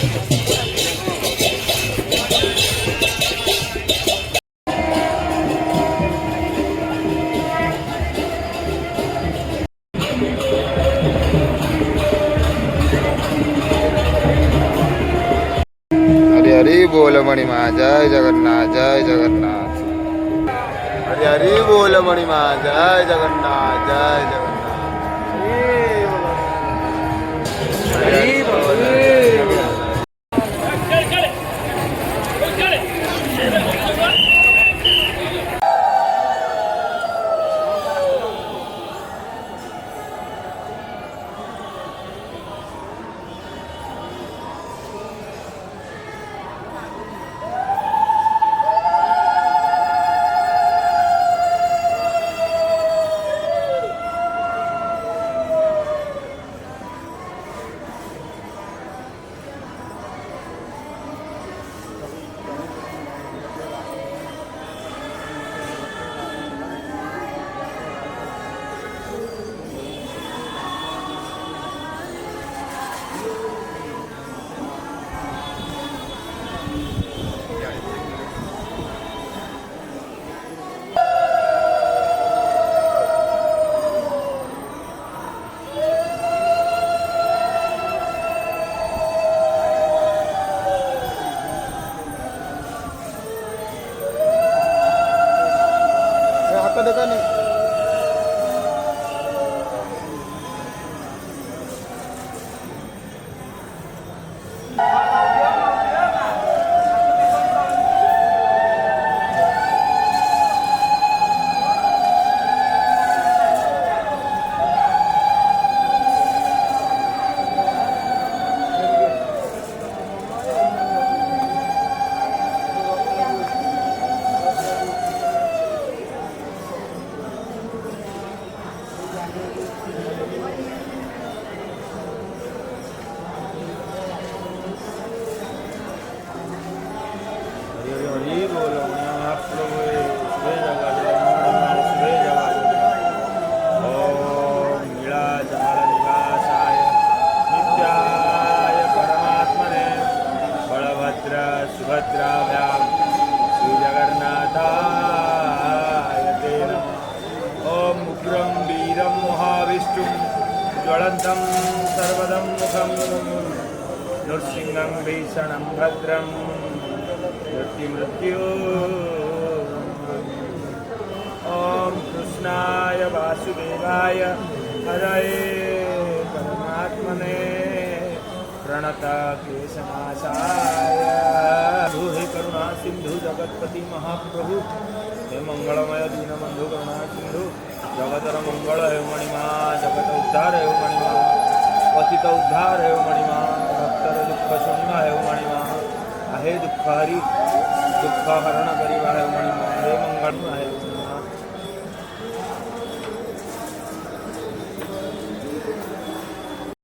हरि हरि बोल मणिमा, जय जगन्नाथ जय जगन्नाथ। हरि हरि बोल मणिमा, जय जगन्नाथ जय जगन्नाथ। हरि हरि बोल जय जगन्नाथ। हाथ देखा नहीं। सुभद्राभ्यां श्रीजगन्नाथाय ते नमः। ॐ उग्रं वीरं महाविष्णुं ज्वलन्तं सर्वदं मुखं नृसिंहं भीषणं भद्रं मृत्युमृत्यो। ॐ कृष्णाय वासुदेवाय हरये परमात्मने प्रणत केशनाशाय। हे करुणा सिंधु जगतपति महाप्रभु, हे मंगलमय दीनबंधु करुणा सिंधु जगतर मंगल हे मणिमा, जगत उद्धार हे मणिमा, पतित उद्धार हे मणिमा, भक्तर दुख शून्य हे मणिमा, आहे दुख हरि दुख हरण करिवा हे मणिमा, हे मंगल है।